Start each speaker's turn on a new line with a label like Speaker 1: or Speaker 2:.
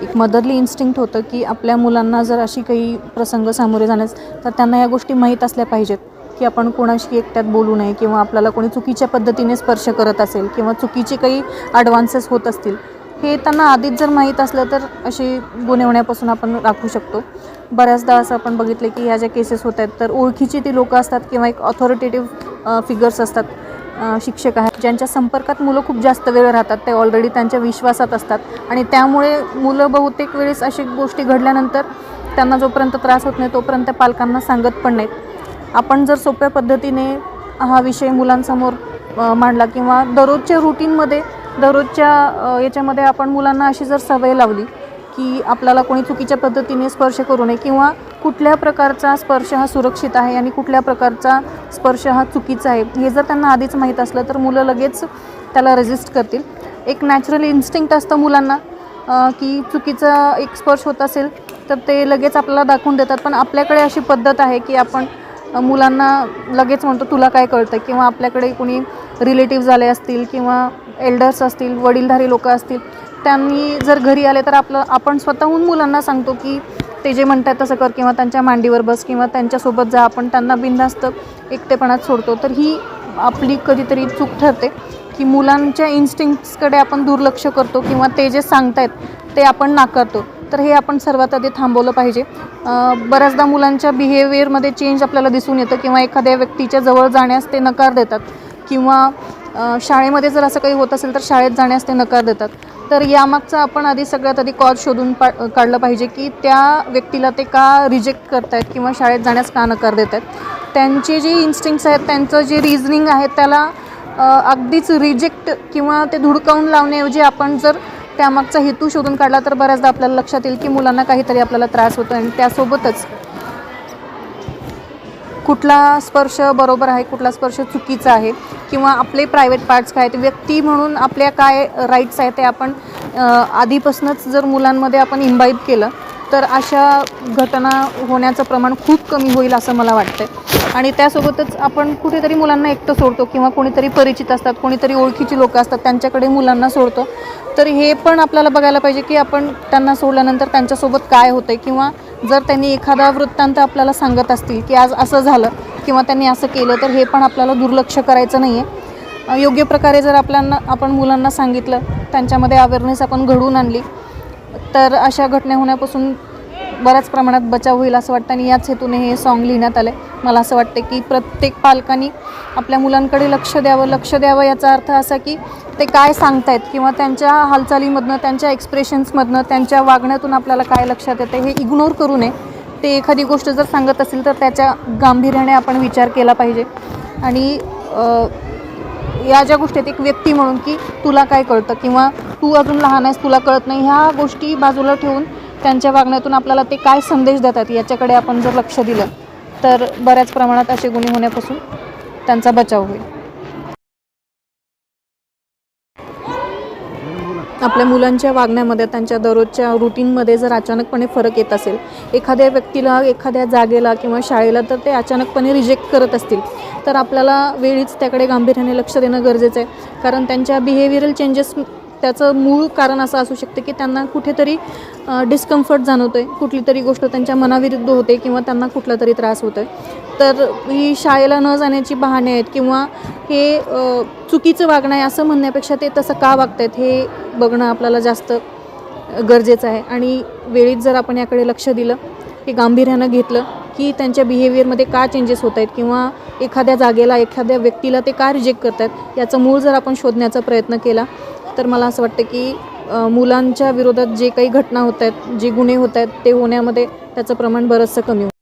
Speaker 1: एक motherly instinct होतं की आपल्या मुलांना जर अशी काही प्रसंग सामोरे जाण्यास तर त्यांना या गोष्टी माहीत असल्या पाहिजेत की आपण कोणाशी एकट्यात बोलू नये किंवा आपल्याला कोणी चुकीच्या पद्धतीने स्पर्श करत असेल किंवा चुकीचे काही ॲडव्हान्सेस होत असतील, हे त्यांना आधीच जर माहीत असलं तर असे गुन्हे होण्यापासून आपण राखू शकतो. बऱ्याचदा असं आपण बघितलं की ह्या ज्या केसेस होत आहेत तर ओळखीची ती लोकं असतात किंवा एक ऑथॉरिटेटिव्ह फिगर्स असतात, शिक्षक आहेत, ज्यांच्या संपर्कात मुलं खूप जास्त वेळ राहतात. ते ऑलरेडी त्यांच्या विश्वासात असतात आणि त्यामुळे मुलं बहुतेक वेळेस अशी गोष्टी घडल्यानंतर त्यांना जोपर्यंत त्रास होत नाही तोपर्यंत पालकांना सांगत पण नाहीत. आपण जर सोप्या पद्धतीने हा विषय मुलांसमोर मांडला किंवा दररोजच्या रुटीनमध्ये दररोजच्या याच्यामध्ये आपण मुलांना अशी जर सवय लावली की आपल्याला कोणी चुकीच्या पद्धतीने स्पर्श करू नये किंवा कुठल्या प्रकारचा स्पर्श हा सुरक्षित आहे आणि कुठल्या प्रकारचा स्पर्श हा चुकीचा आहे हे जर त्यांना आधीच माहीत असलं तर मुलं लगेच त्याला रेजिस्ट करतील. एक नॅचरल इन्स्टिंक्ट असतं मुलांना की चुकीचा एक स्पर्श होत असेल तर ते लगेच आपल्याला दाखवून देतात. पण आपल्याकडे अशी पद्धत आहे की आपण मुलांना लगेच म्हणतो तुला काय कळतं, किंवा आपल्याकडे कोणी रिलेटिव्ज आले असतील किंवा एल्डर्स असतील, वडीलधारी लोकं असतील, त्यांनी जर घरी आले तर आपण स्वतःहून मुलांना सांगतो की ते जे म्हणतात तसं कर किंवा त्यांच्या मांडीवर बस किंवा त्यांच्यासोबत जा. आपण त्यांना बिनधास्त एकटेपणात सोडतो. तर ही आपली कधीतरी चूक ठरते की मुलांच्या इन्स्टिंक्ट्सकडे आपण दुर्लक्ष करतो किंवा ते जे सांगतायत ते आपण नाकारतो. तर हे आपण सर्वात आधी थांबवलं पाहिजे. बऱ्याचदा मुलांच्या बिहेवियरमध्ये चेंज आपल्याला दिसून येतं किंवा एखाद्या व्यक्तीच्या जवळ जाण्यास ते नकार देतात किंवा शाळेमध्ये जर असं काही होत असेल तर शाळेत जाण्यास ते नकार देतात. तर यामागचं आपण आधी सगळ्यात आधी कॉज शोधून काढलं पाहिजे की त्या व्यक्तीला ते का रिजेक्ट करत आहेत किंवा शाळेत जाण्यास का नकार देत आहेत. त्यांचे जे इन्स्टिंक्ट्स आहेत, त्यांचं जे रिझनिंग आहे त्याला अगदीच रिजेक्ट किंवा ते धुडकावून लावण्याऐवजी आपण जर त्यामागचा हेतू शोधून काढला तर बऱ्याचदा आपल्याला लक्षात येईल की मुलांना काहीतरी आपल्याला त्रास होतो आणि त्यासोबतच कुठला स्पर्श बरोबर आहे, कुठला स्पर्श चुकीचा आहे किंवा आपले प्रायव्हेट पार्ट्स काय आहेत, व्यक्ती म्हणून आपल्या काय राईट्स आहेत ते आपण आधीपासूनच जर मुलांमध्ये आपण इम्बाईब केलं तर अशा घटना होण्याचं प्रमाण खूप कमी होईल असं मला वाटतं. आणि त्यासोबतच आपण कुठेतरी मुलांना एकटं सोडतो किंवा कोणीतरी परिचित असतात, कोणीतरी ओळखीची लोकं असतात त्यांच्याकडे मुलांना सोडतो. तर हे पण आपल्याला बघायला पाहिजे की आपण त्यांना सोडल्यानंतर त्यांच्यासोबत काय होतं आहे किंवा जर त्यांनी एखादा वृत्तांत आपल्याला सांगत असतील की आज असं झालं किंवा त्यांनी असं केलं तर हे पण आपल्याला दुर्लक्ष करायचं नाही आहे. योग्य प्रकारे जर आपण मुलांना सांगितलं, त्यांच्यामध्ये अवेअरनेस आपण घडवून आणली तर अशा घटना होण्यापासून बऱ्याच प्रमाणात बचाव होईल असं वाटतं. आणि याच हेतूने हे सॉन्ग लिहिण्यात आलं आहे. मला असं वाटतं की प्रत्येक पालकांनी आपल्या मुलांकडे लक्ष द्यावं. याचा अर्थ असा की ते काय सांगतायत किंवा त्यांच्या हालचालीमधनं, त्यांच्या एक्सप्रेशन्समधनं, त्यांच्या वागण्यातून आपल्याला काय लक्षात येतं हे इग्नोर करू नये. ते एखादी गोष्ट जर सांगत असेल तर त्याच्या गांभीर्याने आपण विचार केला पाहिजे. आणि या ज्या गोष्टी आहेत, एक व्यक्ती म्हणून की तुला काय कळतं किंवा तू अजून लहान आहेस, तुला कळत नाही, ह्या गोष्टी बाजूला ठेवून त्यांच्या वागण्यातून आपल्याला ते काय संदेश देतात याच्याकडे आपण जर लक्ष दिलं तर बऱ्याच प्रमाणात असे गुन्हे होण्यापासून त्यांचा बचाव होईल. आपल्या मुलांच्या वागण्यामध्ये, त्यांच्या दररोजच्या रुटीनमध्ये जर अचानकपणे फरक येत असेल, एखाद्या व्यक्तीला एखाद्या जागेला किंवा शाळेला तर ते अचानकपणे रिजेक्ट करत असतील तर आपल्याला वेळीच त्याकडे गांभीर्याने लक्ष देणं गरजेचं आहे. कारण त्यांच्या बिहेवियरल चेंजेस त्याचं मूळ कारण असं असू शकतं की त्यांना कुठेतरी डिस्कम्फर्ट जाणवतो आहे, कुठली तरी गोष्ट त्यांच्या मनाविरुद्ध होते किंवा त्यांना कुठला तरी त्रास होतो आहे. तर ही शाळेला न जाण्याची बहाणे आहेत किंवा हे चुकीचं वागणं आहे असं म्हणण्यापेक्षा ते तसं का वागत आहेत हे बघणं आपल्याला जास्त गरजेचं आहे. आणि वेळीच जर आपण याकडे लक्ष दिलं, हे गांभीर्यानं घेतलं की त्यांच्या बिहेवियरमध्ये का चेंजेस होत आहेत किंवा एखाद्या जागेला, एखाद्या व्यक्तीला ते का रिजेक्ट करत आहेत याचं मूळ जर आपण शोधण्याचा प्रयत्न केला तर मला असं वाटतं की मुलांच्या विरोधात जे काही घटना होत आहेत, जे गुन्हे होत आहेत ते होण्यामध्ये त्याचं प्रमाण बरंचसं कमी होईल.